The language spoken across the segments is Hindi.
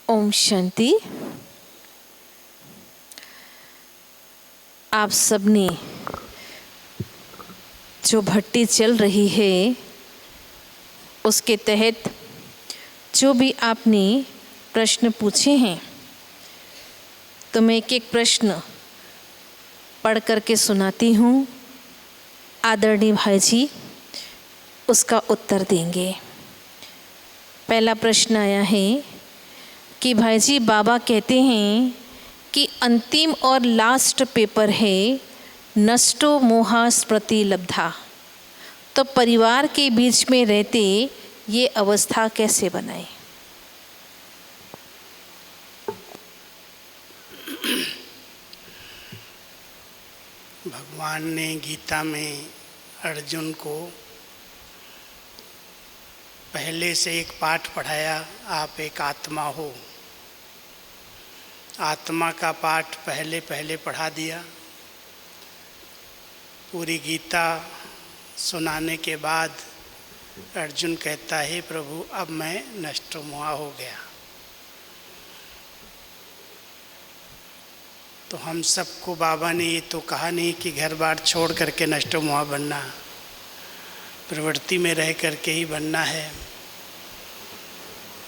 ओम शांति। आप सबने जो भट्टी चल रही है उसके तहत जो भी आपने प्रश्न पूछे हैं, तो मैं एक एक प्रश्न पढ़ करके सुनाती हूँ। आदरणीय भाई जी उसका उत्तर देंगे। पहला प्रश्न आया है कि भाई जी बाबा कहते हैं कि अंतिम और लास्ट पेपर है नष्टो मोहा स्मृति लब्धा, तो परिवार के बीच में रहते ये अवस्था कैसे बनाए? भगवान ने गीता में अर्जुन को पहले से एक पाठ पढ़ाया, आप एक आत्मा हो। आत्मा का पाठ पहले पढ़ा दिया। पूरी गीता सुनाने के बाद अर्जुन कहता है, प्रभु अब मैं नष्ट मोहा हो गया। तो हम सबको बाबा ने ये तो कहा नहीं कि घर बार छोड़ करके नष्ट मोहा बनना, प्रवृत्ति में रह करके ही बनना है।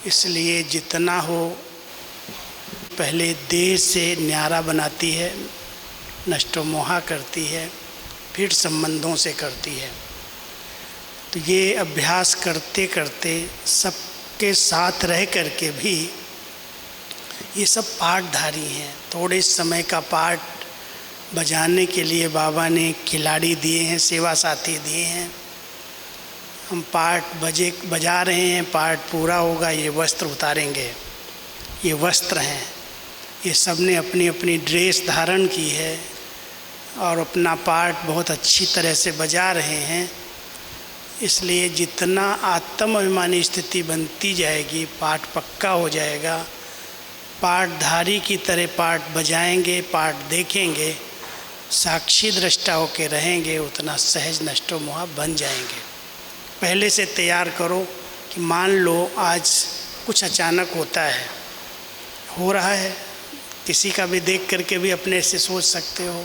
इसलिए जितना हो पहले देह से न्यारा बनाती है, नष्ट मोहा करती है, फिर संबंधों से करती है। तो ये अभ्यास करते करते सबके साथ रह करके भी ये सब पाठधारी हैं। थोड़े समय का पाठ बजाने के लिए बाबा ने खिलाड़ी दिए हैं, सेवा साथी दिए हैं। हम पाठ बजा रहे हैं, पाठ पूरा होगा, ये वस्त्र उतारेंगे। ये वस्त्र हैं, ये सब ने अपनी अपनी ड्रेस धारण की है और अपना पाठ बहुत अच्छी तरह से बजा रहे हैं। इसलिए जितना आत्माभिमानी स्थिति बनती जाएगी, पाठ पक्का हो जाएगा। पाठधारी की तरह पाठ बजाएंगे, पाठ देखेंगे, साक्षी दृष्टा होकर रहेंगे, उतना सहज नष्टो मोहा बन जाएंगे। पहले से तैयार करो कि मान लो आज कुछ अचानक होता है, हो रहा है, किसी का भी देख करके भी अपने से सोच सकते हो।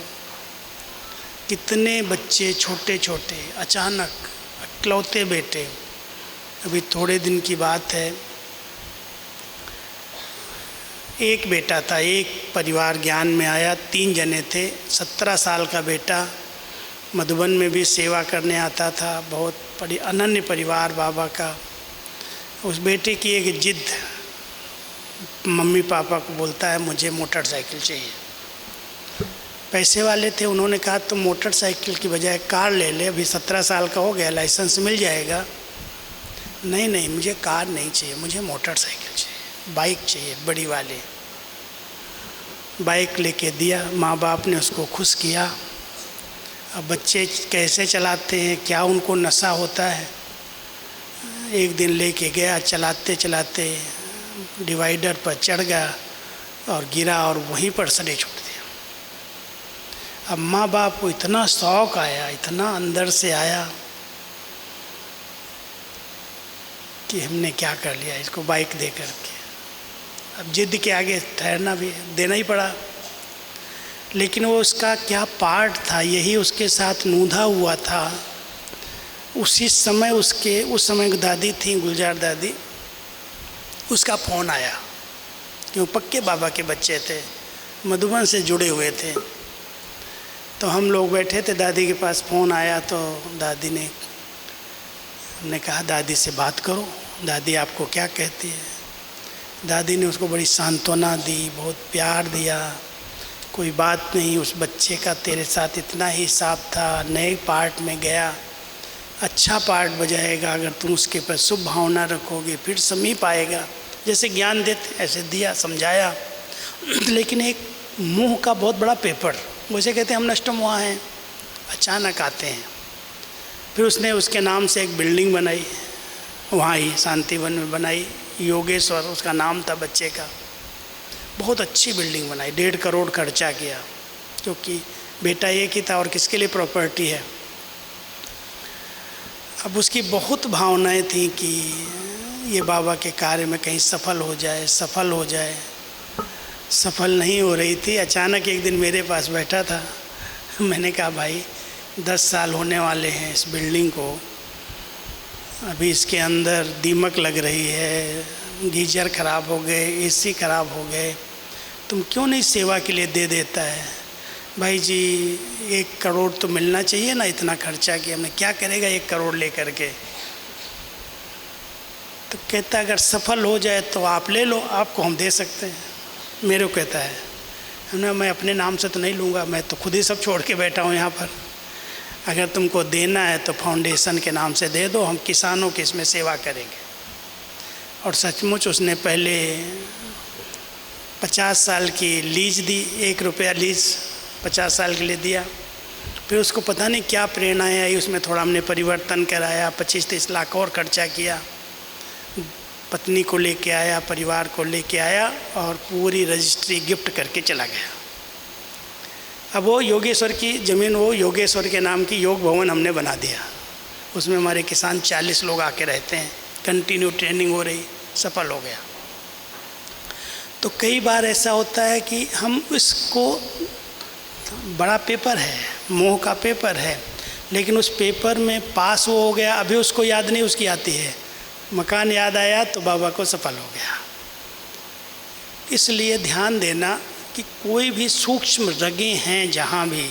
कितने बच्चे छोटे छोटे अचानक इकलौते बेटे, अभी थोड़े दिन की बात है, एक बेटा था, एक परिवार ज्ञान में आया, 3 जने थे। 17 साल का बेटा मधुबन में भी सेवा करने आता था, बहुत बड़ी अनन्य परिवार बाबा का। उस बेटे की एक जिद, मम्मी पापा को बोलता है मुझे मोटरसाइकिल चाहिए। पैसे वाले थे, उन्होंने कहा तुम मोटरसाइकिल की बजाय कार ले ले, अभी 17 साल का हो गया, लाइसेंस मिल जाएगा। नहीं मुझे कार नहीं चाहिए, मुझे मोटरसाइकिल चाहिए, बाइक चाहिए बड़ी वाली। बाइक लेके दिया, माँ बाप ने उसको खुश किया। अब बच्चे कैसे चलाते हैं, क्या उनको नशा होता है। एक दिन लेके गया, चलाते चलाते डिवाइडर पर चढ़ गया और गिरा और वहीं पर सड़े छोड़ दिया। अब माँ बाप को इतना शौक आया, इतना अंदर से आया कि हमने क्या कर लिया, इसको बाइक दे करके। अब जिद के आगे ठहरना भी देना ही पड़ा। लेकिन वो उसका क्या पार्ट था, यही उसके साथ नूधा हुआ था। उसी समय उस समय दादी थी, गुलजार दादी, उसका फ़ोन आया, क्यों पक्के बाबा के बच्चे थे, मधुबन से जुड़े हुए थे। तो हम लोग बैठे थे, दादी के पास फ़ोन आया तो दादी ने, हमने कहा दादी से बात करो, दादी आपको क्या कहती है। दादी ने उसको बड़ी सांत्वना दी, बहुत प्यार दिया। कोई बात नहीं, उस बच्चे का तेरे साथ इतना ही हिसाब था, नए पार्ट में गया, अच्छा पार्ट बजाएगा, अगर तुम उसके पर शुभ भावना रखोगे फिर समीप आएगा। जैसे ज्ञान देते ऐसे दिया, समझाया। लेकिन एक मोह का बहुत बड़ा पेपर, वैसे कहते हैं हम नष्ट मोहा हैं, अचानक आते हैं। फिर उसने उसके नाम से एक बिल्डिंग बनाई, वहाँ ही शांतिवन में बनाई, योगेश्वर उसका नाम था बच्चे का। बहुत अच्छी बिल्डिंग बनाई, 1.5 करोड़ खर्चा किया, क्योंकि बेटा एक ही था और किसके लिए प्रॉपर्टी है। अब उसकी बहुत भावनाएं थी कि ये बाबा के कार्य में कहीं सफल हो जाए, सफल हो जाए। सफल नहीं हो रही थी। अचानक एक दिन मेरे पास बैठा था। मैंने कहा भाई 10 साल होने वाले हैं इस बिल्डिंग को, अभी इसके अंदर दीमक लग रही है, गीजर ख़राब हो गए, एसी ख़राब हो गए, तुम क्यों नहीं सेवा के लिए दे देता है? भाई जी 1 करोड़ तो मिलना चाहिए ना, इतना खर्चा किया हमने, क्या करेगा 1 करोड़ लेकर के? तो कहता अगर सफल हो जाए तो आप ले लो, आपको हम दे सकते हैं। मेरे को कहता है, हमने मैं अपने नाम से तो नहीं लूँगा, मैं तो खुद ही सब छोड़ के बैठा हूँ यहाँ पर। अगर तुमको देना है तो फाउंडेशन के नाम से दे दो, हम किसानों की इसमें सेवा करेंगे। और सचमुच उसने पहले 50 साल की लीज दी, 1 रुपया लीज 50 साल के लिए दिया। फिर उसको पता नहीं क्या प्रेरणाएँ आई, उसमें थोड़ा हमने परिवर्तन कराया, 25-30 लाख और खर्चा किया, पत्नी को लेके आया, परिवार को लेके आया और पूरी रजिस्ट्री गिफ्ट करके चला गया। अब वो योगेश्वर की ज़मीन, वो योगेश्वर के नाम की योग भवन हमने बना दिया। उसमें हमारे किसान 40 लोग आके रहते हैं, कंटिन्यू ट्रेनिंग हो रही, सफल हो गया। तो कई बार ऐसा होता है कि हम इसको, बड़ा पेपर है, मोह का पेपर है, लेकिन उस पेपर में पास वो हो गया, अभी उसको याद नहीं उसकी आती है, मकान याद आया तो बाबा को सफल हो गया। इसलिए ध्यान देना कि कोई भी सूक्ष्म रगें हैं, जहाँ भी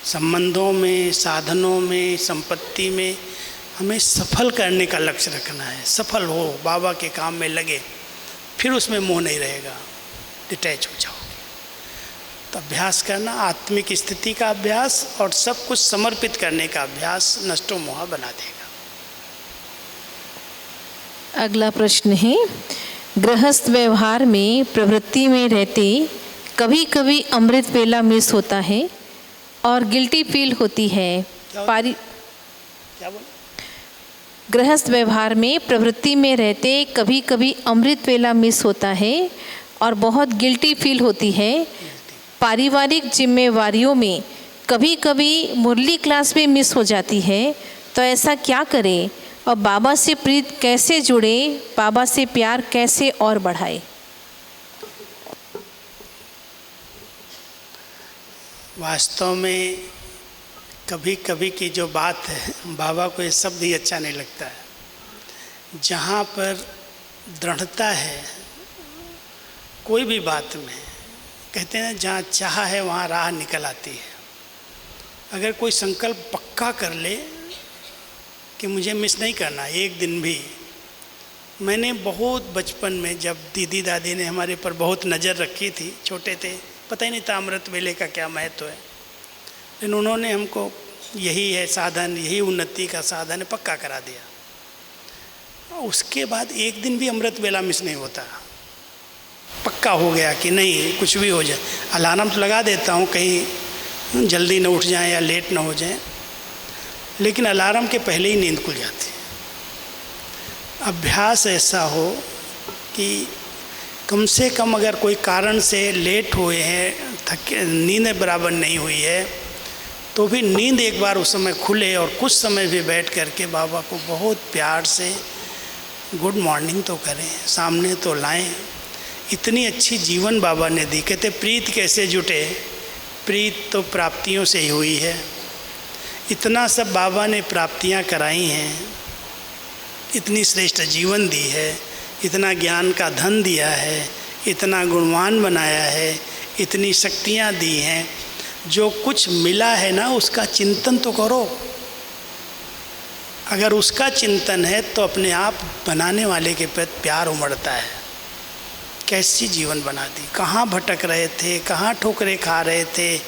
संबंधों में, साधनों में, संपत्ति में, हमें सफल करने का लक्ष्य रखना है। सफल हो, बाबा के काम में लगे, फिर उसमें मोह नहीं रहेगा, डिटैच हो जाओगे। तो अभ्यास करना, आत्मिक स्थिति का अभ्यास और सब कुछ समर्पित करने का अभ्यास नष्टो मोह बना देगा। अगला प्रश्न है, गृहस्थ व्यवहार में प्रवृत्ति में रहते कभी कभी अमृत वेला मिस होता है और गिल्टी फील होती है। क्या बोल? गृहस्थ व्यवहार में प्रवृत्ति में रहते कभी कभी अमृत वेला मिस होता है और बहुत गिल्टी फील होती है। पारिवारिक जिम्मेवारियों में कभी कभी मुरली क्लास भी मिस हो जाती है, तो ऐसा क्या करें और बाबा से प्रीत कैसे जुड़े, बाबा से प्यार कैसे और बढ़ाए? वास्तव में कभी कभी की जो बात है, बाबा को ये शब्द ही अच्छा नहीं लगता है। जहाँ पर दृढ़ता है कोई भी बात में, कहते हैं जहाँ चाह है वहाँ राह निकल आती है। अगर कोई संकल्प पक्का कर ले कि मुझे मिस नहीं करना एक दिन भी। मैंने बहुत बचपन में, जब दीदी दादी ने हमारे पर बहुत नज़र रखी थी, छोटे थे, पता ही नहीं था अमृत वेले का क्या महत्व है, लेकिन उन्होंने हमको यही है साधन, यही उन्नति का साधन है, पक्का करा दिया। उसके बाद एक दिन भी अमृत वेला मिस नहीं होता। पक्का हो गया कि नहीं कुछ भी हो जाए। अलार्म तो लगा देता हूँ कहीं जल्दी न उठ जाएं या लेट ना हो जाएं, लेकिन अलार्म के पहले ही नींद खुल जाती है। अभ्यास ऐसा हो कि कम से कम अगर कोई कारण से लेट हुए हैं, नींद बराबर नहीं हुई है, तो भी नींद एक बार उस समय खुले और कुछ समय भी बैठ करके बाबा को बहुत प्यार से गुड मॉर्निंग तो करें, सामने तो लाएं। इतनी अच्छी जीवन बाबा ने दी। कहते प्रीत कैसे जुटे, प्रीत तो प्राप्तियों से ही हुई है। इतना सब बाबा ने प्राप्तियां कराई हैं, इतनी श्रेष्ठ जीवन दी है, इतना ज्ञान का धन दिया है, इतना गुणवान बनाया है, इतनी शक्तियां दी हैं। जो कुछ मिला है ना, उसका चिंतन तो करो। अगर उसका चिंतन है तो अपने आप बनाने वाले के प्रति प्यार उमड़ता है। कैसी जीवन बना दी, कहाँ भटक रहे थे, कहाँ ठोकरे खा रहे थे,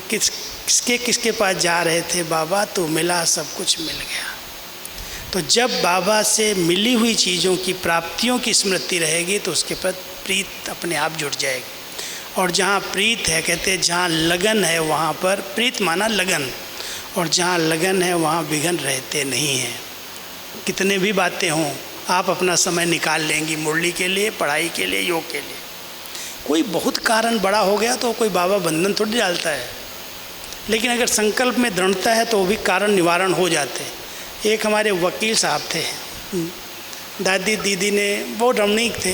किसके पास जा रहे थे, बाबा तो मिला, सब कुछ मिल गया। तो जब बाबा से मिली हुई चीज़ों की, प्राप्तियों की स्मृति रहेगी तो उसके प्रति प्रीत अपने आप जुड़ जाएगी। और जहाँ प्रीत है, कहते हैं जहाँ लगन है वहाँ पर, प्रीत माना लगन, और जहाँ लगन है वहाँ विघ्न रहते नहीं हैं। कितने भी बातें हों, आप अपना समय निकाल लेंगी मुरली के लिए, पढ़ाई के लिए, योग के लिए। कोई बहुत कारण बड़ा हो गया तो कोई बाबा बंधन थोड़ी डालता है, लेकिन अगर संकल्प में दृढ़ता है तो वो भी कारण निवारण हो जाते हैं। एक हमारे वकील साहब थे, दादी दीदी ने बहुत रमणीक थे,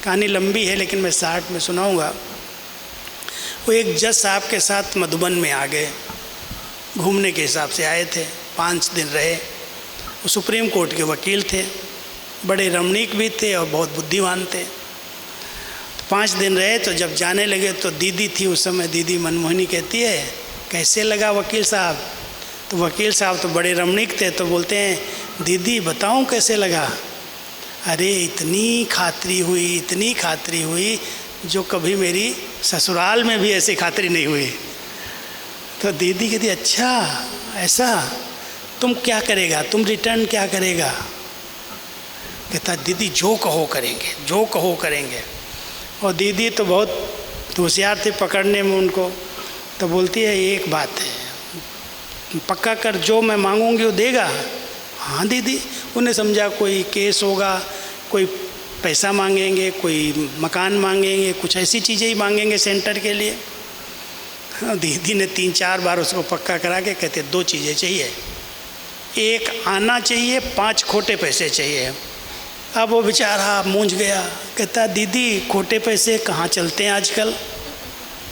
कहानी लंबी है लेकिन मैं शार्ट में सुनाऊंगा। वो एक जज साहब के साथ मधुबन में आ गए, घूमने के हिसाब से आए थे, 5 दिन रहे। वो सुप्रीम कोर्ट के वकील थे, बड़े रमणीक भी थे और बहुत बुद्धिमान थे। 5 दिन रहे तो जब जाने लगे तो दीदी थी उस समय, दीदी मनमोहनी, कहती है कैसे लगा वकील साहब? तो वकील साहब तो बड़े रमणीक थे, तो बोलते हैं दीदी बताऊं कैसे लगा? अरे इतनी खातिरी हुई जो कभी मेरी ससुराल में भी ऐसी खातिरी नहीं हुई। तो दीदी कहती अच्छा ऐसा, तुम क्या करेगा, तुम रिटर्न क्या करेगा? कहता दीदी जो कहो करेंगे। और दीदी तो बहुत होशियार थी पकड़ने में उनको, तो बोलती है एक बात है, पक्का कर जो मैं मांगूंगी वो देगा? हाँ दीदी। उन्हें समझा कोई केस होगा, कोई पैसा मांगेंगे, कोई मकान मांगेंगे, कुछ ऐसी चीज़ें ही मांगेंगे सेंटर के लिए। दीदी ने 3-4 बार उसको पक्का करा के कहते 2 चीज़ें चाहिए, एक आना चाहिए, 5 खोटे पैसे चाहिए। अब वो बेचारा मूंझ गया, कहता दीदी खोटे पैसे कहाँ चलते हैं आजकल,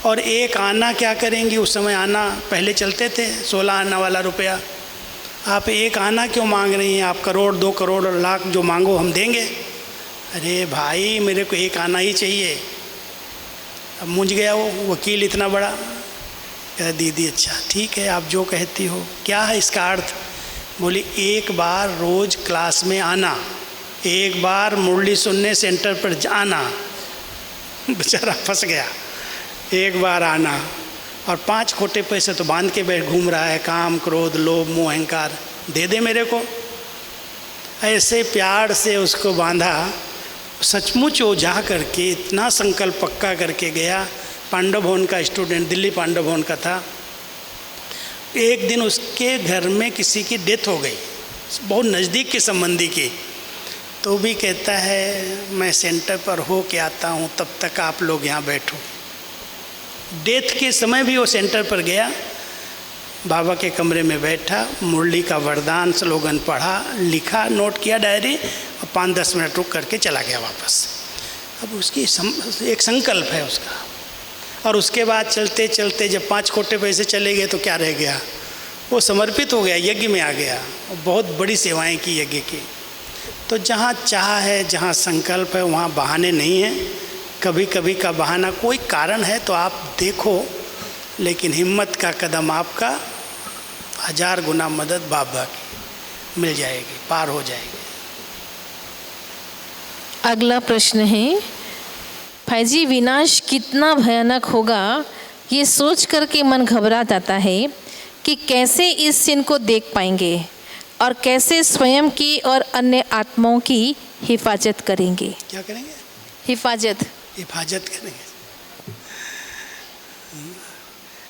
और एक आना क्या करेंगी? उस समय आना पहले चलते थे, 16 आना वाला रुपया। आप एक आना क्यों मांग रही हैं? आप करोड़ 2 करोड़ लाख जो मांगो हम देंगे। अरे भाई मेरे को एक आना ही चाहिए। अब मूंझ गया वो वकील इतना बड़ा। कहता दीदी अच्छा ठीक है, आप जो कहती हो। क्या है इसका अर्थ? बोली एक बार रोज़ क्लास में आना, एक बार मुरली सुनने सेंटर पर जाना। बेचारा फंस गया, एक बार आना और 5 खोटे पैसे तो बांध के बैठ घूम रहा है, काम क्रोध लोभ मोह अहंकार, दे दे मेरे को। ऐसे प्यार से उसको बांधा। सचमुच वो जा करके इतना संकल्प पक्का करके गया। पांडव भवन का स्टूडेंट, दिल्ली पांडव भवन का था। एक दिन उसके घर में किसी की डेथ हो गई, बहुत नज़दीक के संबंधी की। तो भी कहता है मैं सेंटर पर हो के आता हूँ, तब तक आप लोग यहाँ बैठो। डेथ के समय भी वो सेंटर पर गया, बाबा के कमरे में बैठा, मुरली का वरदान स्लोगन पढ़ा, लिखा, नोट किया डायरी, और 5-10 मिनट रुक करके चला गया वापस। अब उसकी एक संकल्प है उसका। और उसके बाद चलते चलते जब 5 खोटे पैसे चले गए तो क्या रह गया? वो समर्पित हो गया, यज्ञ में आ गया, और बहुत बड़ी सेवाएं की यज्ञ की। तो जहाँ चाह है, जहाँ संकल्प है, वहाँ बहाने नहीं हैं। कभी कभी का बहाना कोई कारण है तो आप देखो, लेकिन हिम्मत का कदम आपका 1000 गुना मदद बाबा की मिल जाएगी, पार हो जाएगी। अगला प्रश्न है, भाई जी विनाश कितना भयानक होगा ये सोच करके मन घबरा जाता है कि कैसे इस सीन को देख पाएंगे और कैसे स्वयं की और अन्य आत्माओं की हिफाजत करेंगे। क्या करेंगे? हिफाजत करेंगे।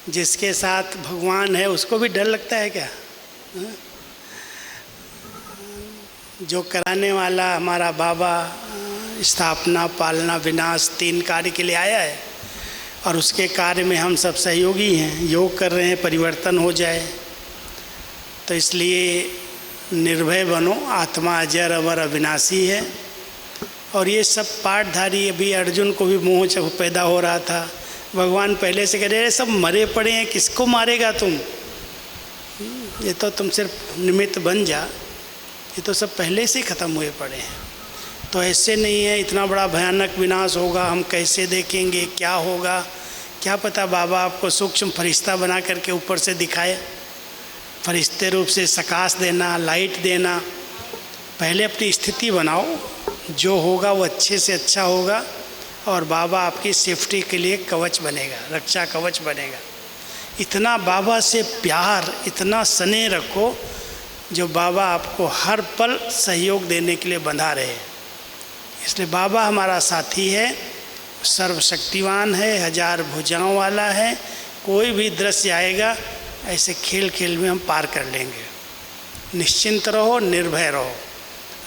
जिसके साथ भगवान है उसको भी डर लगता है क्या? जो कराने वाला हमारा बाबा स्थापना पालना विनाश 3 कार्य के लिए आया है, और उसके कार्य में हम सब सहयोगी हैं, योग कर रहे हैं परिवर्तन हो जाए। तो इसलिए निर्भय बनो, आत्मा अजर अमर अविनाशी है। और ये सब पाठधारी, अभी अर्जुन को भी मोह पैदा हो रहा था, भगवान पहले से कह रहे सब मरे पड़े हैं, किसको मारेगा तुम? ये तो तुम सिर्फ निमित्त बन जा, ये तो सब पहले से ख़त्म हुए पड़े हैं। तो ऐसे नहीं है, इतना बड़ा भयानक विनाश होगा, हम कैसे देखेंगे, क्या होगा? क्या पता बाबा आपको सूक्ष्म फरिश्ता बना करके ऊपर से दिखाए, फरिश्ते रूप से सकाश देना, लाइट देना। पहले अपनी स्थिति बनाओ, जो होगा वो अच्छे से अच्छा होगा, और बाबा आपकी सेफ्टी के लिए कवच बनेगा, रक्षा कवच बनेगा। इतना बाबा से प्यार, इतना स्नेह रखो जो बाबा आपको हर पल सहयोग देने के लिए बंधा रहे। इसलिए बाबा हमारा साथी है, सर्वशक्तिवान है, 1000 भुजाओं वाला है। कोई भी दृश्य आएगा ऐसे खेल खेल में हम पार कर लेंगे। निश्चिंत रहो, निर्भय रहो,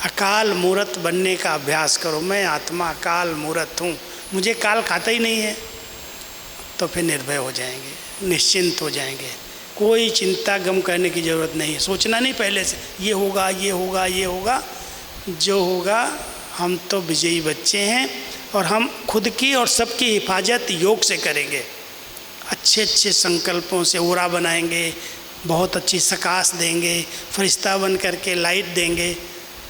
अकाल मूर्त बनने का अभ्यास करो। मैं आत्मा अकाल मूर्त हूँ, मुझे काल खाता ही नहीं है, तो फिर निर्भय हो जाएंगे, निश्चिंत हो जाएंगे। कोई चिंता गम करने की ज़रूरत नहीं है, सोचना नहीं पहले से ये होगा ये होगा ये होगा। जो होगा, हम तो विजयी बच्चे हैं और हम खुद की और सबकी हिफाजत योग से करेंगे। अच्छे अच्छे संकल्पों से ओरा बनाएंगे, बहुत अच्छी सकाश देंगे, फरिश्ता बन करके लाइट देंगे।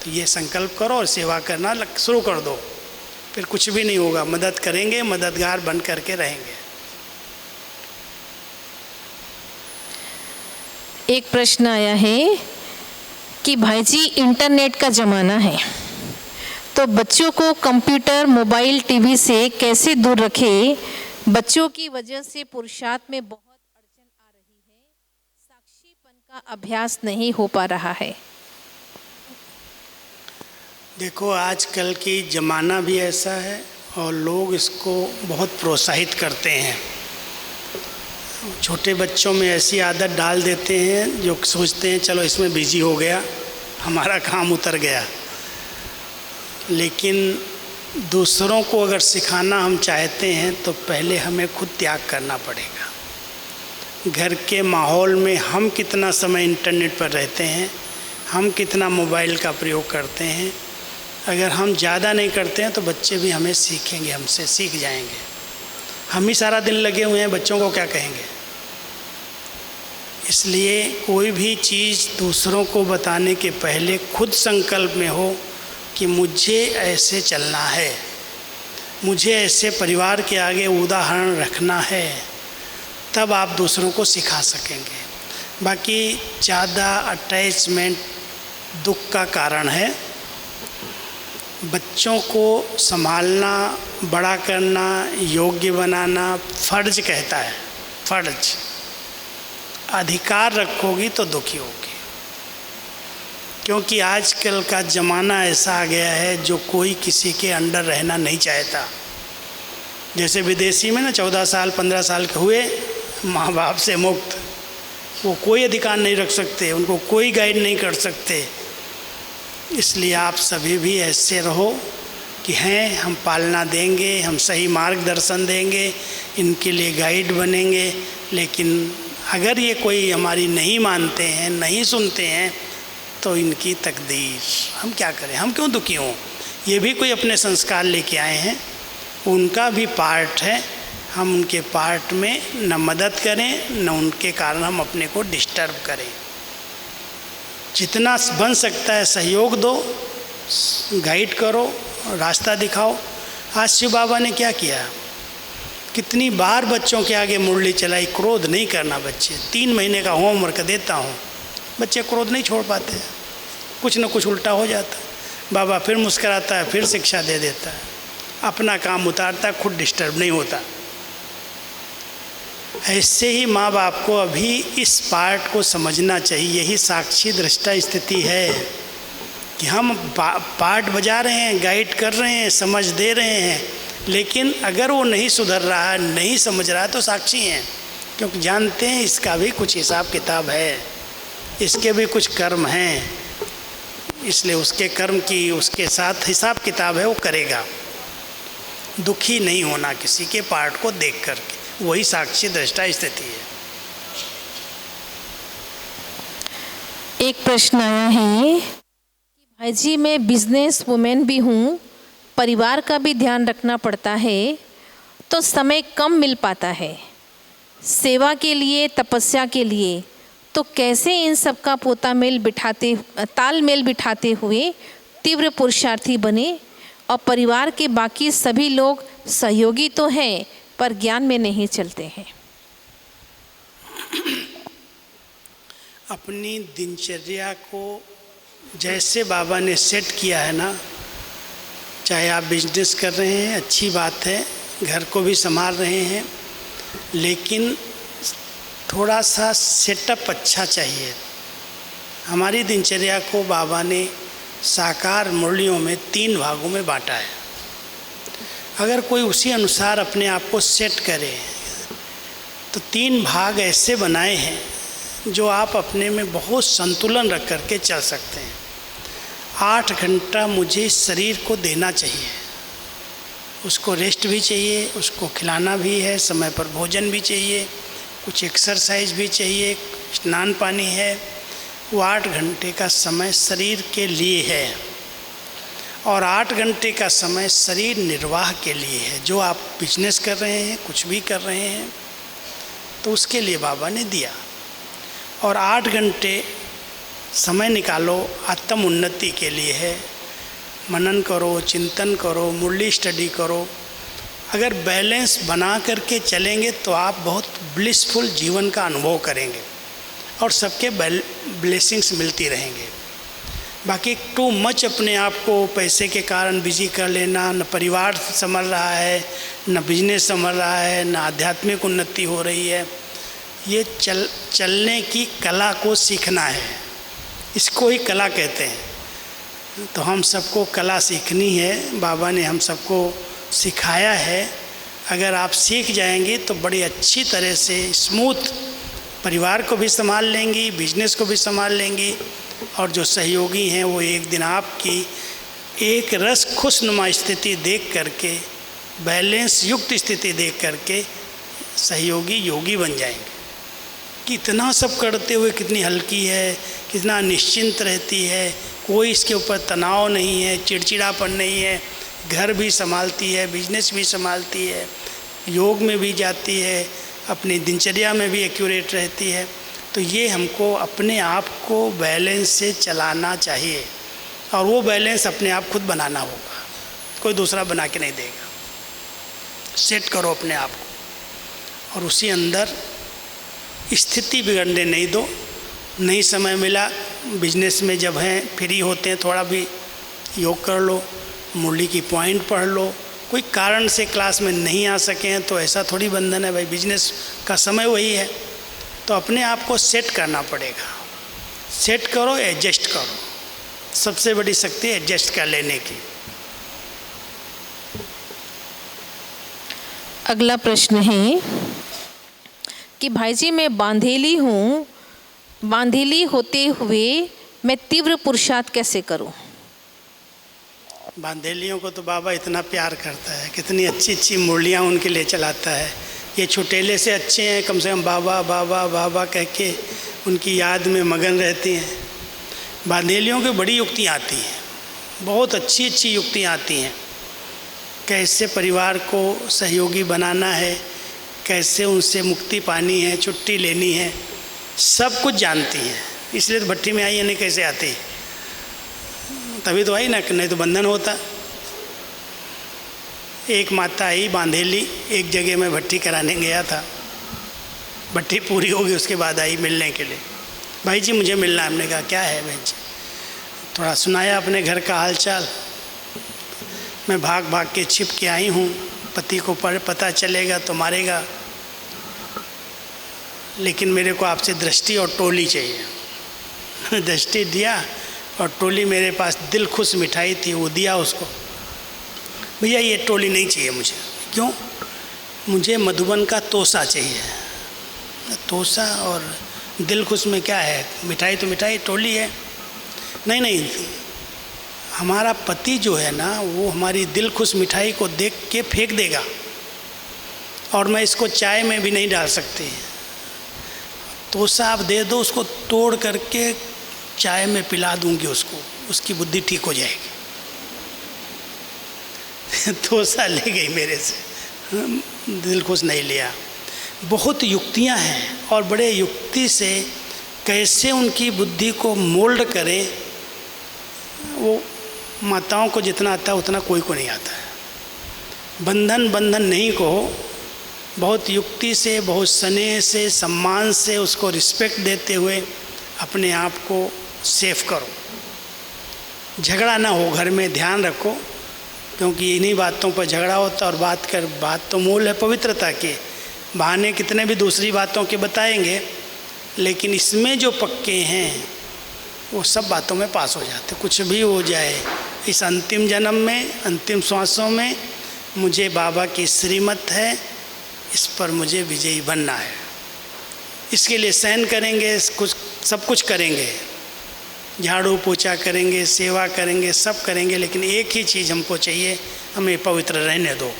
तो ये संकल्प करो और सेवा करना शुरू कर दो, फिर कुछ भी नहीं होगा। मदद करेंगे, मददगार बन करके रहेंगे। एक प्रश्न आया है कि भाई जी, इंटरनेट का ज़माना है, तो बच्चों को कंप्यूटर, मोबाइल, टीवी से कैसे दूर रखें? बच्चों की वजह से पुरुषार्थ में बहुत अड़चन आ रही है, साक्षीपन का अभ्यास नहीं हो पा रहा है। देखो, आजकल की ज़माना भी ऐसा है और लोग इसको बहुत प्रोत्साहित करते हैं। छोटे बच्चों में ऐसी आदत डाल देते हैं जो सोचते हैं चलो इसमें बिजी हो गया, हमारा काम उतर गया। लेकिन दूसरों को अगर सिखाना हम चाहते हैं तो पहले हमें खुद त्याग करना पड़ेगा। घर के माहौल में हम कितना समय इंटरनेट पर रहते हैं, हम कितना मोबाइल का प्रयोग करते हैं, अगर हम ज़्यादा नहीं करते हैं तो बच्चे भी हमें सीखेंगे, हमसे सीख जाएंगे। हम ही सारा दिन लगे हुए हैं, बच्चों को क्या कहेंगे? इसलिए कोई भी चीज़ दूसरों को बताने के पहले खुद संकल्प में हो कि मुझे ऐसे चलना है, मुझे ऐसे परिवार के आगे उदाहरण रखना है, तब आप दूसरों को सिखा सकेंगे। बाकी ज़्यादा अटैचमेंट दुख का कारण है। बच्चों को संभालना, बड़ा करना, योग्य बनाना फ़र्ज कहता है, फ़र्ज। अधिकार रखोगी तो दुखी होगी, क्योंकि आजकल का ज़माना ऐसा आ गया है जो कोई किसी के अंडर रहना नहीं चाहता। जैसे विदेशी में ना 14 साल 15 साल के हुए माँ बाप से मुक्त, वो कोई अधिकार नहीं रख सकते, उनको कोई गाइड नहीं कर सकते। इसलिए आप सभी भी ऐसे रहो कि हैं, हम पालना देंगे, हम सही मार्गदर्शन देंगे, इनके लिए गाइड बनेंगे। लेकिन अगर ये कोई हमारी नहीं मानते हैं, नहीं सुनते हैं, तो इनकी तकदीर, हम क्या करें, हम क्यों दुखी हों? ये भी कोई अपने संस्कार लेके आए हैं, उनका भी पार्ट है। हम उनके पार्ट में न मदद करें, न उनके कारण हम अपने को डिस्टर्ब करें। जितना बन सकता है सहयोग दो, गाइड करो, रास्ता दिखाओ। आज शिव बाबा ने क्या किया, कितनी बार बच्चों के आगे मुरली चलाई, क्रोध नहीं करना। बच्चे 3 महीने का होमवर्क देता हूँ, बच्चे क्रोध नहीं छोड़ पाते, कुछ न कुछ उल्टा हो जाता। बाबा फिर मुस्कराता है, फिर शिक्षा दे देता है, अपना काम उतारता, खुद डिस्टर्ब नहीं होता। ऐसे ही माँ बाप को अभी इस पार्ट को समझना चाहिए। यही साक्षी दृष्टा स्थिति है कि हम पार्ट बजा रहे हैं, गाइड कर रहे हैं, समझ दे रहे हैं, लेकिन अगर वो नहीं सुधर रहा है, नहीं समझ रहा है, तो साक्षी हैं, क्योंकि जानते हैं इसका भी कुछ हिसाब किताब है, इसके भी कुछ कर्म हैं, इसलिए उसके कर्म की उसके साथ हिसाब किताब है, वो करेगा। दुखी नहीं होना किसी के पार्ट को देख करके, वही साक्षी दृष्टा स्थिति है। एक प्रश्न आया है कि भाई जी, मैं बिजनेस वुमेन भी हूँ, परिवार का भी ध्यान रखना पड़ता है, तो समय कम मिल पाता है सेवा के लिए, तपस्या के लिए, तो कैसे इन सब का तालमेल बिठाते हुए तीव्र पुरुषार्थी बने? और परिवार के बाकी सभी लोग सहयोगी तो हैं, पर ज्ञान में नहीं चलते हैं। अपनी दिनचर्या को जैसे बाबा ने सेट किया है ना, चाहे आप बिजनेस कर रहे हैं, अच्छी बात है, घर को भी संभाल रहे हैं, लेकिन थोड़ा सा सेटअप अच्छा चाहिए। हमारी दिनचर्या को बाबा ने साकार मुरलियों में 3 भागों में बांटा है। अगर कोई उसी अनुसार अपने आप को सेट करे तो 3 भाग ऐसे बनाए हैं जो आप अपने में बहुत संतुलन रख करके चल सकते हैं। 8 घंटा मुझे शरीर को देना चाहिए, उसको रेस्ट भी चाहिए, उसको खिलाना भी है, समय पर भोजन भी चाहिए, कुछ एक्सरसाइज भी चाहिए, स्नान पानी है। वो 8 घंटे का समय शरीर के लिए है। और 8 घंटे का समय शरीर निर्वाह के लिए है। जो आप बिजनेस कर रहे हैं, कुछ भी कर रहे हैं, तो उसके लिए बाबा ने दिया। और 8 घंटे समय निकालो आत्म उन्नति के लिए है। मनन करो, चिंतन करो, मुरली स्टडी करो। अगर बैलेंस बना करके चलेंगे तो आप बहुत ब्लिसफुल जीवन का अनुभव करेंगे और सबके ब्लेसिंग्स मिलती रहेंगे। बाकी टू मच अपने आप को पैसे के कारण बिजी कर लेना, न परिवार संभल रहा है, न बिजनेस संभल रहा है, न आध्यात्मिक उन्नति हो रही है, ये चलने की कला को सीखना है। इसको ही कला कहते हैं। तो हम सबको कला सीखनी है, बाबा ने हम सबको सिखाया है। अगर आप सीख जाएंगे तो बड़ी अच्छी तरह से स्मूथ परिवार को भी संभाल लेंगी, बिजनेस को भी संभाल लेंगी, और जो सहयोगी हैं वो एक दिन आपकी एक रस खुशनुमा स्थिति देख करके, बैलेंस युक्त स्थिति देख करके सहयोगी योगी बन जाएंगे। कितना सब करते हुए कितनी हल्की है, कितना निश्चिंत रहती है, कोई इसके ऊपर तनाव नहीं है, चिड़चिड़ापन नहीं है, घर भी संभालती है, बिजनेस भी संभालती है, योग में भी जाती है, अपनी दिनचर्या में भी एक्यूरेट रहती है। तो ये हमको अपने आप को बैलेंस से चलाना चाहिए, और वो बैलेंस अपने आप खुद बनाना होगा, कोई दूसरा बना के नहीं देगा। सेट करो अपने आप को और उसी अंदर स्थिति बिगड़ने नहीं दो। नहीं समय मिला, बिजनेस में जब हैं फ्री होते हैं, थोड़ा भी योग कर लो, मुरली की पॉइंट पढ़ लो। कोई कारण से क्लास में नहीं आ सके हैं तो ऐसा थोड़ी बंधन है भाई, बिजनेस का समय वही है। तो अपने आप को सेट करना पड़ेगा। सेट करो, एडजस्ट करो। सबसे बड़ी शक्ति एडजस्ट कर लेने की। अगला प्रश्न है कि भाई जी मैं बांधेली हूँ, बांधेली होते हुए मैं तीव्र पुरुषार्थ कैसे करूँ? बांधेलियों को तो बाबा इतना प्यार करता है, कितनी अच्छी अच्छी मुरलियाँ उनके लिए चलाता है। ये छुटेले से अच्छे हैं, कम से कम बाबा बाबा बाबा कह के उनकी याद में मगन रहती हैं। बांधेलियों की बड़ी युक्तियाँ आती हैं, बहुत अच्छी अच्छी युक्तियाँ आती हैं। कैसे परिवार को सहयोगी बनाना है, कैसे उनसे मुक्ति पानी है, छुट्टी लेनी है, सब कुछ जानती हैं। इसलिए तो भट्टी में आई है, नहीं कैसे आती, तभी तो आई ना, नहीं तो बंधन होता। एक माता आई बांधेली, एक जगह मैं भट्टी कराने गया था, भट्टी पूरी होगी उसके बाद आई मिलने के लिए। भाई जी मुझे मिलना है। हमने कहा क्या है बहन जी? थोड़ा सुनाया अपने घर का हालचाल। मैं भाग भाग के छिप के आई हूँ, पति को पता चलेगा तो मारेगा, लेकिन मेरे को आपसे दृष्टि और टोली चाहिए। दृष्टि दिया और टोली मेरे पास दिल खुश मिठाई थी, वो दिया उसको। भैया ये टोली नहीं चाहिए मुझे। क्यों? मुझे मधुबन का तोसा चाहिए। तोसा और दिल खुश में क्या है? मिठाई तो मिठाई, टोली है। नहीं नहीं, हमारा पति जो है ना, वो हमारी दिल खुश मिठाई को देख के फेंक देगा, और मैं इसको चाय में भी नहीं डाल सकती। तोसा आप दे दो, उसको तोड़ करके चाय में पिला दूंगी उसको, उसकी बुद्धि ठीक हो जाएगी। तोसा ले गई मेरे से, दिल खुश नहीं लिया। बहुत युक्तियां हैं, और बड़े युक्ति से कैसे उनकी बुद्धि को मोल्ड करें, वो माताओं को जितना आता है उतना कोई को नहीं आता है। बंधन बंधन नहीं कहो, बहुत युक्ति से, बहुत स्नेह से, सम्मान से, उसको रिस्पेक्ट देते हुए अपने आप को सेफ करो। झगड़ा ना हो घर में, ध्यान रखो, क्योंकि इन्हीं बातों पर झगड़ा होता। और बात तो मूल है पवित्रता की। बहाने कितने भी दूसरी बातों के बताएंगे, लेकिन इसमें जो पक्के हैं वो सब बातों में पास हो जाते। कुछ भी हो जाए, इस अंतिम जन्म में, अंतिम श्वासों में मुझे बाबा की श्रीमत है, इस पर मुझे विजयी बनना है। इसके लिए सहन करेंगे, सब कुछ करेंगे, झाड़ू पोछा करेंगे, सेवा करेंगे, सब करेंगे, लेकिन एक ही चीज़ हमको चाहिए, हमें पवित्र रहने दो।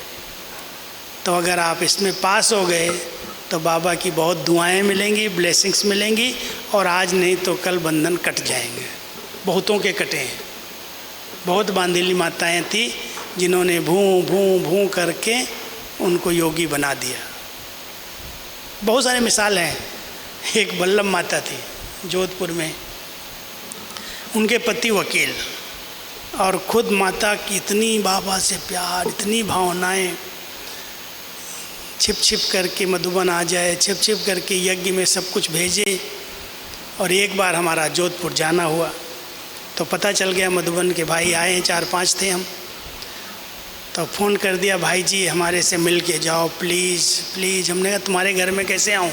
तो अगर आप इसमें पास हो गए तो बाबा की बहुत दुआएं मिलेंगी, ब्लेसिंग्स मिलेंगी, और आज नहीं तो कल बंधन कट जाएंगे। बहुतों के कटे हैं। बहुत बांदीली माताएं थी जिन्होंने भूं भूं भूं करके उनको योगी बना दिया। बहुत सारे मिसाल हैं। एक बल्लभ माता थी जोधपुर में, उनके पति वकील, और खुद माता की इतनी बाबा से प्यार, इतनी भावनाएं, छिप छिप करके मधुबन आ जाए, छिप छिप करके यज्ञ में सब कुछ भेजे। और एक बार हमारा जोधपुर जाना हुआ तो पता चल गया मधुबन के भाई आए हैं, 4-5 थे हम, तो फ़ोन कर दिया, भाई जी हमारे से मिल के जाओ प्लीज़ प्लीज़। हमने कहा तुम्हारे घर में कैसे आऊँ,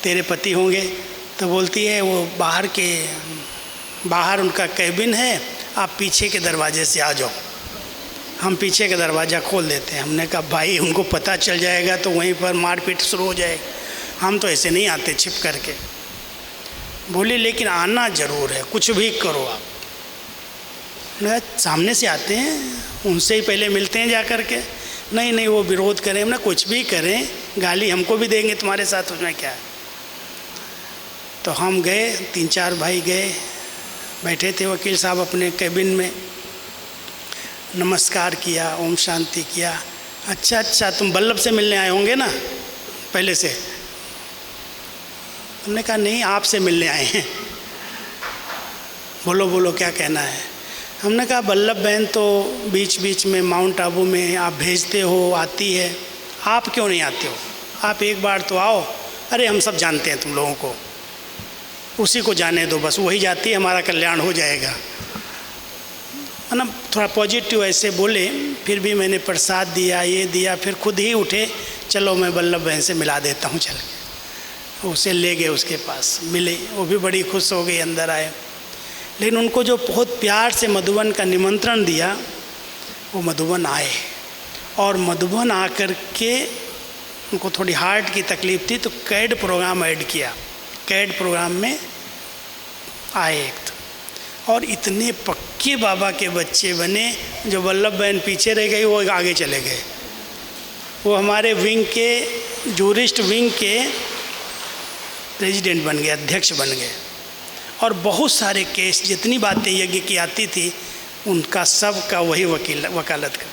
तेरे पति होंगे? तो बोलती है वो बाहर उनका कैबिन है, आप पीछे के दरवाजे से आ जाओ। हम पीछे का दरवाज़ा खोल देते हैं। हमने कहा भाई उनको पता चल जाएगा तो वहीं पर मारपीट शुरू हो जाएगी, हम तो ऐसे नहीं आते छिप करके। बोली लेकिन आना ज़रूर है, कुछ भी करो आप। मैंने कहा सामने से आते हैं, उनसे ही पहले मिलते हैं जा कर के। नहीं नहीं वो विरोध करें, हमने कुछ भी करें, गाली हमको भी देंगे तुम्हारे साथ, उसमें क्या है। तो हम गए, 3-4 भाई गए, बैठे थे वकील साहब अपने कैबिन में, नमस्कार किया, ओम शांति किया। अच्छा तुम बल्लभ से मिलने आए होंगे ना पहले से? हमने कहा नहीं आपसे मिलने आए हैं। बोलो क्या कहना है। हमने कहा बल्लभ बहन तो बीच बीच में माउंट आबू में आप भेजते हो, आती है, आप क्यों नहीं आते हो? आप एक बार तो आओ। अरे हम सब जानते हैं तुम लोगों को, उसी को जाने दो बस, वही जाती है, हमारा कल्याण हो जाएगा, है ना। थोड़ा पॉजिटिव ऐसे बोले। फिर भी मैंने प्रसाद दिया, ये दिया, फिर खुद ही उठे, चलो मैं बल्लभ बहन से मिला देता हूँ। चल के उसे ले गए, उसके पास मिले, वो भी बड़ी खुश हो गई, अंदर आए। लेकिन उनको जो बहुत प्यार से मधुबन का निमंत्रण दिया, वो मधुबन आए। और मधुबन आकर के उनको थोड़ी हार्ट की तकलीफ़ थी तो कैड प्रोग्राम ऐड किया, कैड प्रोग्राम में आए एक तो। और इतने पक्के बाबा के बच्चे बने, जो वल्लभ बहन पीछे रह गई वो आगे चले गए। वो हमारे विंग के, जूरिस्ट विंग के प्रेसिडेंट बन गए, अध्यक्ष बन गए। और बहुत सारे केस, जितनी बातें यज्ञ की आती थी उनका सब का वही वकालत करता।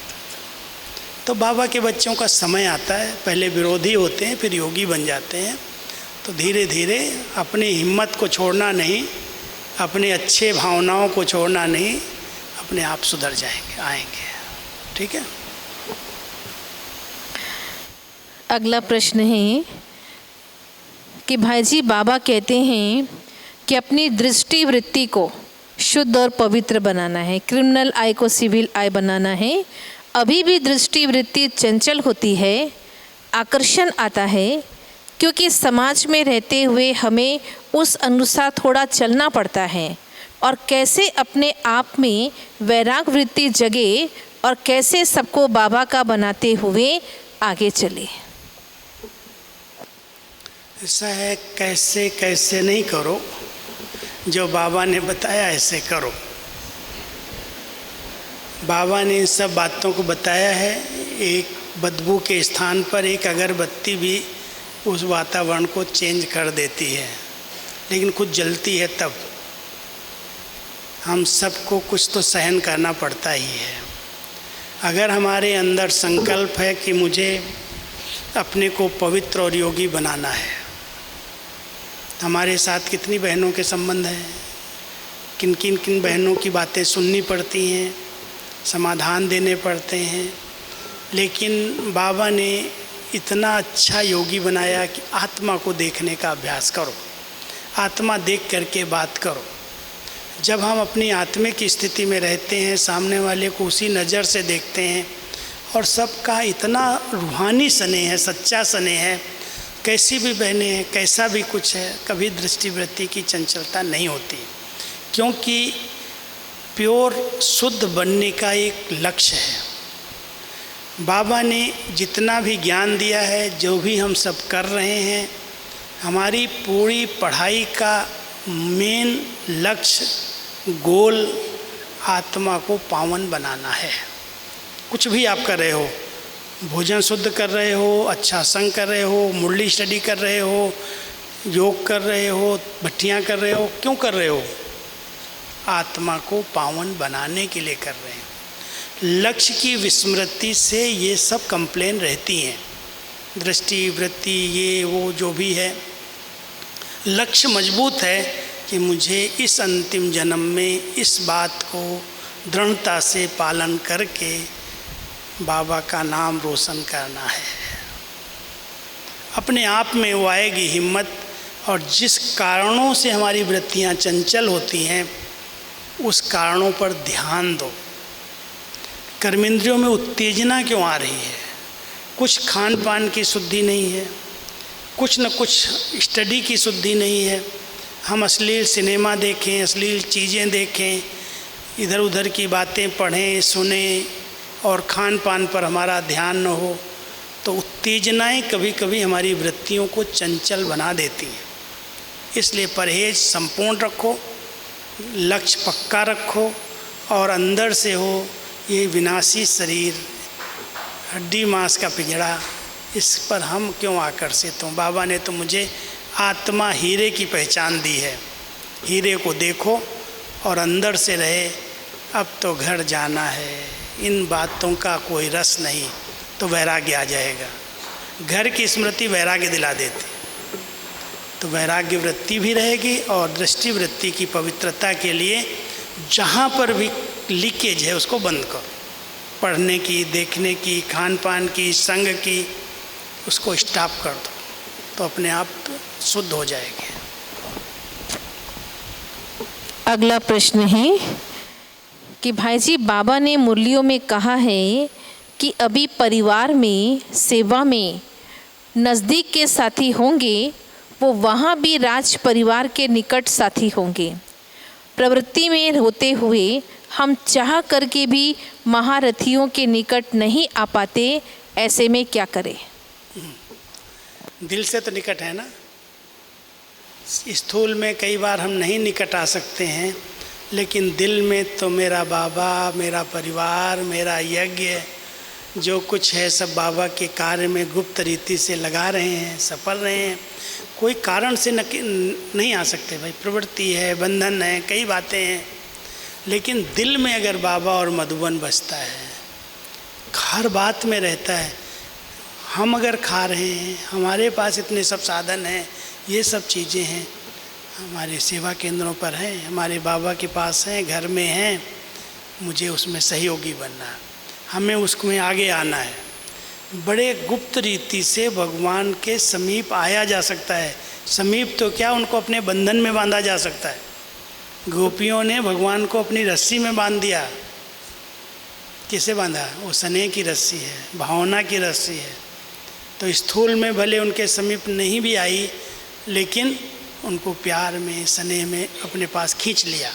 तो बाबा के बच्चों का समय आता है, पहले विरोधी होते हैं फिर योगी बन जाते हैं। तो धीरे धीरे अपनी हिम्मत को छोड़ना नहीं, अपने अच्छे भावनाओं को छोड़ना नहीं, अपने आप सुधर जाएंगे, आएंगे। ठीक है। अगला प्रश्न है कि भाई जी बाबा कहते हैं कि अपनी दृष्टि वृत्ति को शुद्ध और पवित्र बनाना है, क्रिमिनल आई को सिविल आई बनाना है। अभी भी दृष्टि वृत्ति चंचल होती है, आकर्षण आता है, क्योंकि समाज में रहते हुए हमें उस अनुसार थोड़ा चलना पड़ता है। और कैसे अपने आप में वैराग वृत्ति जगे और कैसे सबको बाबा का बनाते हुए आगे चले। ऐसा है, कैसे कैसे नहीं करो, जो बाबा ने बताया ऐसे करो। बाबा ने इन सब बातों को बताया है। एक बदबू के स्थान पर एक अगरबत्ती भी उस वातावरण को चेंज कर देती है, लेकिन कुछ जलती है तब। हम सबको कुछ तो सहन करना पड़ता ही है। अगर हमारे अंदर संकल्प है कि मुझे अपने को पवित्र और योगी बनाना है, हमारे साथ कितनी बहनों के संबंध हैं, किन बहनों की बातें सुननी पड़ती हैं, समाधान देने पड़ते हैं। लेकिन बाबा ने इतना अच्छा योगी बनाया कि आत्मा को देखने का अभ्यास करो, आत्मा देख करके बात करो। जब हम अपनी आत्मिक स्थिति में रहते हैं, सामने वाले को उसी नज़र से देखते हैं और सबका इतना रूहानी स्नेह है, सच्चा स्नेह है, कैसी भी बहनें हैं, कैसा भी कुछ है, कभी दृष्टिवृत्ति की चंचलता नहीं होती, क्योंकि प्योर शुद्ध बनने का एक लक्ष्य है। बाबा ने जितना भी ज्ञान दिया है, जो भी हम सब कर रहे हैं, हमारी पूरी पढ़ाई का मेन लक्ष्य, गोल आत्मा को पावन बनाना है। कुछ भी आप कर रहे हो, भोजन शुद्ध कर रहे हो, अच्छा संग कर रहे हो, मुरली स्टडी कर रहे हो, योग कर रहे हो, भट्टियाँ कर रहे हो, क्यों कर रहे हो? आत्मा को पावन बनाने के लिए कर रहे हैं। लक्ष्य की विस्मृति से ये सब कंप्लेन रहती हैं, दृष्टि वृत्ति ये वो जो भी है। लक्ष्य मजबूत है कि मुझे इस अंतिम जन्म में इस बात को दृढ़ता से पालन करके बाबा का नाम रोशन करना है। अपने आप में वो आएगी हिम्मत, और जिस कारणों से हमारी वृत्तियां चंचल होती हैं उस कारणों पर ध्यान दो। कर्मेंद्रियों में उत्तेजना क्यों आ रही है? कुछ खान पान की शुद्धि नहीं है, कुछ न कुछ स्टडी की शुद्धि नहीं है। हम अश्लील सिनेमा देखें, अश्लील चीज़ें देखें, इधर उधर की बातें पढ़ें सुनें, और खान पान पर हमारा ध्यान न हो, तो उत्तेजनाएं कभी कभी हमारी वृत्तियों को चंचल बना देती हैं। इसलिए परहेज संपूर्ण रखो, लक्ष्य पक्का रखो, और अंदर से हो ये विनाशी शरीर, हड्डी मांस का पिंजड़ा, इस पर हम क्यों आकर्षित हों? बाबा ने तो मुझे आत्मा हीरे की पहचान दी है। हीरे को देखो और अंदर से रहे, अब तो घर जाना है, इन बातों का कोई रस नहीं, तो वैराग्य आ जाएगा। घर की स्मृति वैराग्य दिला देती, तो वैराग्य वृत्ति भी रहेगी। और दृष्टि वृत्ति की पवित्रता के लिए जहाँ पर भी लीकेज है उसको बंद करो, पढ़ने की, देखने की, खान पान की, संग की, उसको स्टॉप कर दो, तो अपने आप शुद्ध हो जाएंगे। अगला प्रश्न है कि भाई जी, बाबा ने मुरलियों में कहा है कि अभी परिवार में, सेवा में नज़दीक के साथी होंगे, वो वहाँ भी राज परिवार के निकट साथी होंगे। प्रवृत्ति में होते हुए हम चाह करके भी महारथियों के निकट नहीं आ पाते, ऐसे में क्या करें? दिल से तो निकट है ना। स्थूल में कई बार हम नहीं निकट आ सकते हैं, लेकिन दिल में तो मेरा बाबा, मेरा परिवार, मेरा यज्ञ, जो कुछ है सब बाबा के कार्य में गुप्त रीति से लगा रहे हैं, सफल रहे हैं। कोई कारण से नहीं आ सकते भाई, प्रवृत्ति है, बंधन है, कई बातें हैं, लेकिन दिल में अगर बाबा और मधुबन बसता है, हर बात में रहता है। हम अगर खा रहे हैं, हमारे पास इतने सब साधन हैं, ये सब चीज़ें हैं, हमारे सेवा केंद्रों पर हैं, हमारे बाबा के पास हैं, घर में हैं, मुझे उसमें सहयोगी बनना है, हमें उसमें आगे आना है। बड़े गुप्त रीति से भगवान के समीप आया जा सकता है। समीप तो क्या, उनको अपने बंधन में बांधा जा सकता है। गोपियों ने भगवान को अपनी रस्सी में बांध दिया। किसे बांधा? वो स्नेह की रस्सी है, भावना की रस्सी है। तो स्थूल में भले उनके समीप नहीं भी आई, लेकिन उनको प्यार में, स्नेह में अपने पास खींच लिया।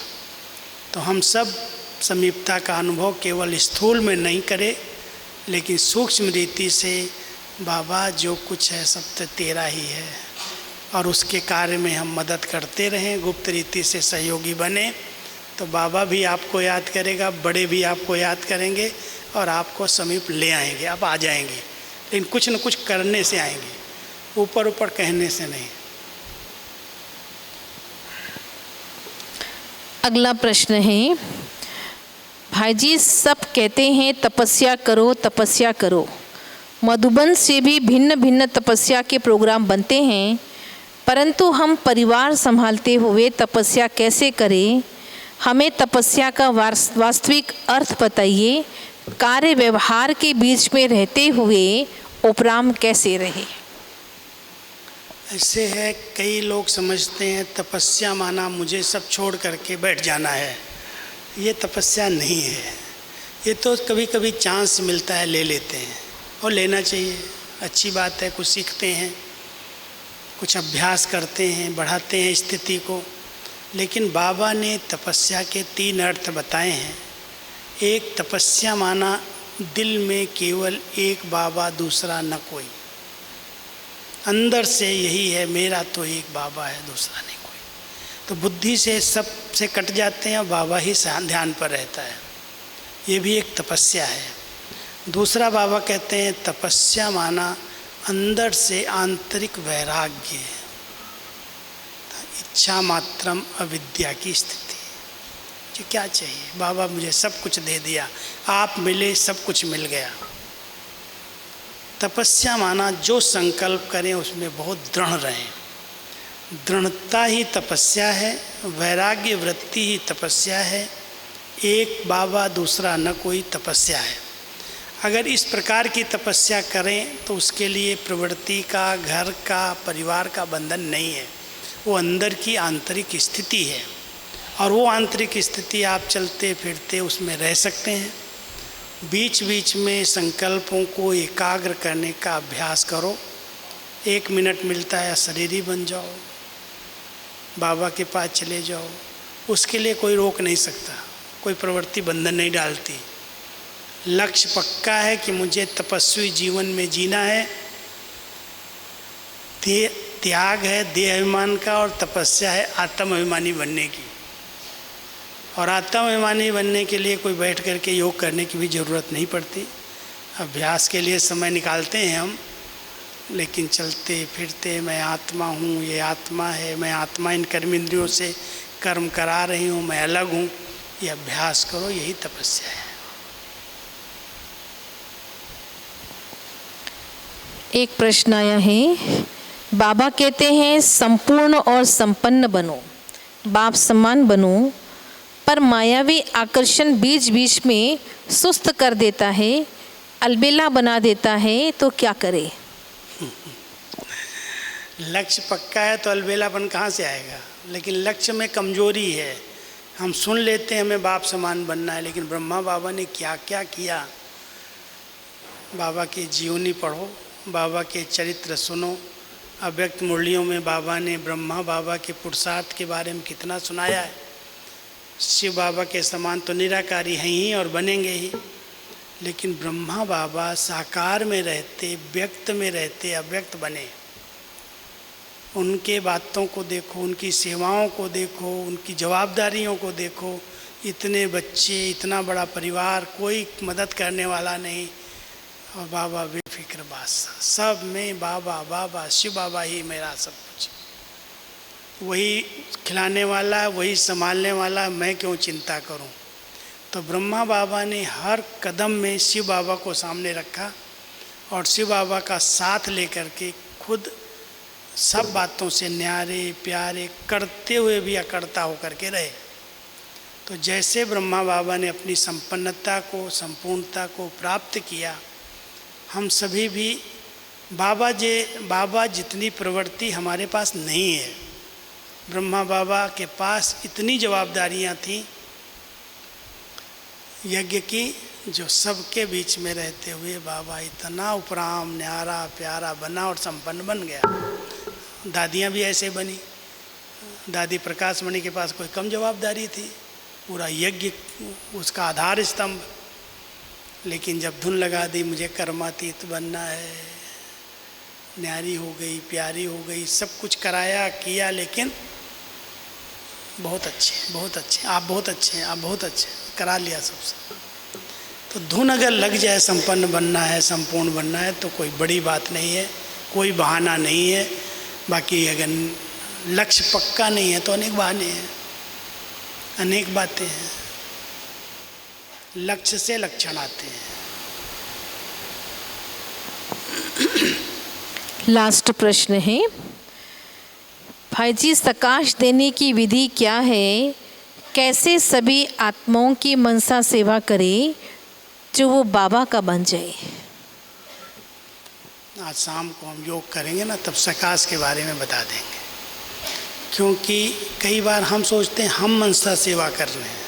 तो हम सब समीपता का अनुभव केवल स्थूल में नहीं करें, लेकिन सूक्ष्म रीति से बाबा जो कुछ है सब तो तेरा ही है, और उसके कार्य में हम मदद करते रहें, गुप्त रीति से सहयोगी बने, तो बाबा भी आपको याद करेगा, बड़े भी आपको याद करेंगे और आपको समीप ले आएंगे। आप आ जाएंगे, लेकिन कुछ न कुछ करने से आएंगे, ऊपर ऊपर कहने से नहीं। अगला प्रश्न है, भाई जी सब कहते हैं तपस्या करो तपस्या करो, मधुबन से भी भिन्न भिन्न तपस्या के प्रोग्राम बनते हैं, परंतु हम परिवार संभालते हुए तपस्या कैसे करें? हमें तपस्या का वास्तविक अर्थ बताइए। कार्य व्यवहार के बीच में रहते हुए उपराम कैसे रहे? ऐसे है, कई लोग समझते हैं तपस्या माना मुझे सब छोड़ करके बैठ जाना है। ये तपस्या नहीं है। ये तो कभी कभी चांस मिलता है, ले लेते हैं, और लेना चाहिए, अच्छी बात है। कुछ सीखते हैं, कुछ अभ्यास करते हैं, बढ़ाते हैं स्थिति को। लेकिन बाबा ने तपस्या के 3 अर्थ बताए हैं। एक, तपस्या माना दिल में केवल एक बाबा, दूसरा न कोई। अंदर से यही है, मेरा तो एक बाबा है, दूसरा नहीं कोई। तो बुद्धि से सब से कट जाते हैं और बाबा ही ध्यान पर रहता है। ये भी एक तपस्या है। दूसरा बाबा कहते हैं तपस्या माना अंदर से आंतरिक वैराग्य, इच्छा मात्रम अविद्या की स्थिति। कि क्या चाहिए? बाबा मुझे सब कुछ दे दिया, आप मिले, सब कुछ मिल गया। तपस्या माना जो संकल्प करें उसमें बहुत दृढ़ रहें। दृढ़ता ही तपस्या है, वैराग्य वृत्ति ही तपस्या है। एक बाबा दूसरा न कोई तपस्या है। अगर इस प्रकार की तपस्या करें तो उसके लिए प्रवृत्ति का, घर का, परिवार का बंधन नहीं है। वो अंदर की आंतरिक स्थिति है, और वो आंतरिक स्थिति आप चलते फिरते उसमें रह सकते हैं। बीच बीच में संकल्पों को एकाग्र करने का अभ्यास करो। 1 मिनट मिलता है, शरीरी बन जाओ, बाबा के पास चले जाओ। उसके लिए कोई रोक नहीं सकता, कोई प्रवृत्ति बंधन नहीं डालती। लक्ष्य पक्का है कि मुझे तपस्वी जीवन में जीना है। त्याग है देह अभिमान का, और तपस्या है आत्म अभिमानी बनने की। और आत्म अभिमानी बनने के लिए कोई बैठ करके योग करने की भी ज़रूरत नहीं पड़ती। अभ्यास के लिए समय निकालते हैं हम, लेकिन चलते फिरते मैं आत्मा हूँ, ये आत्मा है, मैं आत्मा इन कर्मेंद्रियों से कर्म करा रही हूँ, मैं अलग हूँ, ये अभ्यास करो, यही तपस्या है। एक प्रश्न आया है, बाबा कहते हैं संपूर्ण और संपन्न बनो, बाप समान बनो, पर मायावी आकर्षण बीच बीच में सुस्त कर देता है, अलबेला बना देता है, तो क्या करे? लक्ष्य पक्का है तो अलबेलापन कहाँ से आएगा? लेकिन लक्ष्य में कमजोरी है। हम सुन लेते हैं हमें बाप समान बनना है, लेकिन ब्रह्मा बाबा ने क्या क्या किया। बाबा की जीवनी पढ़ो, बाबा के चरित्र सुनो। अव्यक्त मुरलियों में बाबा ने ब्रह्मा बाबा के पुरुषार्थ के बारे में कितना सुनाया है। शिव बाबा के समान तो निराकारी हैं ही और बनेंगे ही, लेकिन ब्रह्मा बाबा साकार में रहते, व्यक्त में रहते, अव्यक्त बने। उनके बातों को देखो, उनकी सेवाओं को देखो, उनकी जवाबदारियों को देखो। इतने बच्चे, इतना बड़ा परिवार, कोई मदद करने वाला नहीं, और बाबा बेफिक्र बादशाह, सब में बाबा बाबा, शिव बाबा ही मेरा सब कुछ। वही खिलाने वाला, वही संभालने वाला, मैं क्यों चिंता करूं? तो ब्रह्मा बाबा ने हर कदम में शिव बाबा को सामने रखा, और शिव बाबा का साथ लेकर के खुद सब बातों से न्यारे प्यारे करते हुए भी अकड़ता होकर के रहे। तो जैसे ब्रह्मा बाबा ने अपनी संपन्नता को, संपूर्णता को प्राप्त किया, हम सभी भी बाबा जितनी प्रवृत्ति हमारे पास नहीं है। ब्रह्मा बाबा के पास इतनी जवाबदारियां थीं यज्ञ की, जो सबके बीच में रहते हुए बाबा इतना उपराम, न्यारा प्यारा बना और संपन्न बन गया। दादियाँ भी ऐसे बनी। दादी प्रकाश मणि के पास कोई कम जवाबदारी थी, पूरा यज्ञ उसका आधार स्तंभ। लेकिन जब धुन लगा दी, मुझे कर्मातीत बनना है, न्यारी हो गई, प्यारी हो गई, सब कुछ कराया किया, लेकिन बहुत अच्छे, बहुत अच्छे, आप बहुत अच्छे हैं, आप बहुत अच्छे, करा लिया सबसे। तो धुन अगर लग जाए, संपन्न बनना है, संपूर्ण बनना है, तो कोई बड़ी बात नहीं है, कोई बहाना नहीं है। बाकी अगर लक्ष्य पक्का नहीं है तो अनेक बहाने हैं, अनेक बातें हैं। लक्ष्य से लक्षण आते हैं। लास्ट प्रश्न है, भाई जी प्रकाश देने की विधि क्या है? कैसे सभी आत्माओं की मनसा सेवा करे जो वो बाबा का बन जाए? आज शाम को हम योग करेंगे ना, तब प्रकाश के बारे में बता देंगे। क्योंकि कई बार हम सोचते हैं हम मनसा सेवा कर रहे हैं,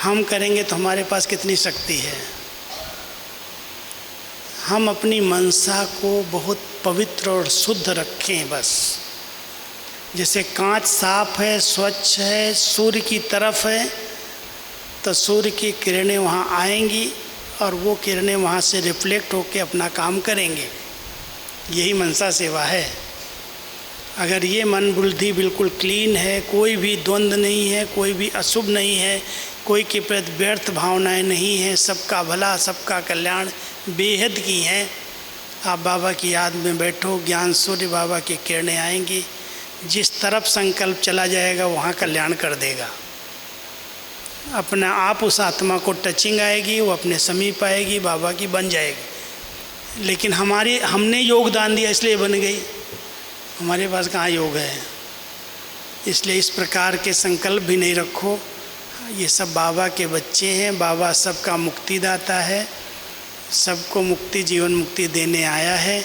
हम करेंगे तो हमारे पास कितनी शक्ति है। हम अपनी मनसा को बहुत पवित्र और शुद्ध रखें बस। जैसे कांच साफ है, स्वच्छ है, सूर्य की तरफ है, तो सूर्य की किरणें वहाँ आएंगी और वो किरणें वहाँ से रिफ्लेक्ट होकर अपना काम करेंगे। यही मनसा सेवा है। अगर ये मन बुद्धि बिल्कुल क्लीन है, कोई भी द्वंद्व नहीं है, कोई भी अशुभ नहीं है, कोई के प्रति व्यर्थ भावनाएं नहीं है, सबका भला सबका कल्याण बेहद की हैं, आप बाबा की याद में बैठो, ज्ञान सूर्य बाबा की किरणें आएंगी, जिस तरफ संकल्प चला जाएगा वहाँ कल्याण कर देगा। अपना आप उस आत्मा को टचिंग आएगी, वो अपने समीप आएगी, बाबा की बन जाएगी। लेकिन हमने योगदान दिया इसलिए बन गई, हमारे पास कहाँ योग है। इसलिए इस प्रकार के संकल्प भी नहीं रखो। ये सब बाबा के बच्चे हैं, बाबा सबका मुक्तिदाता है, सबको मुक्ति, जीवन मुक्ति देने आया है।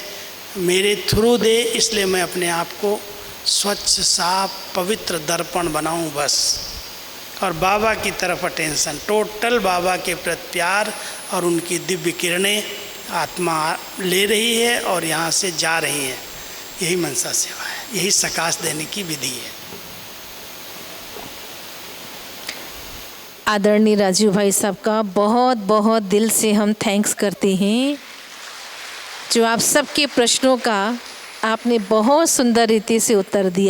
मेरे थ्रू दे, इसलिए मैं अपने आप को स्वच्छ, साफ, पवित्र दर्पण बनाऊं बस। और बाबा की तरफ अटेंशन, टोटल बाबा के प्रति प्यार और उनकी दिव्य किरणें आत्मा ले रही है और यहाँ से जा रही है। यही मनसा सेवा है, यही सकाश देने की विधि है। आदरणीय राजीव भाई साहब का बहुत बहुत दिल से हम थैंक्स करते हैं, जो आप सबके प्रश्नों का आपने बहुत सुंदर रीति से उत्तर दिया।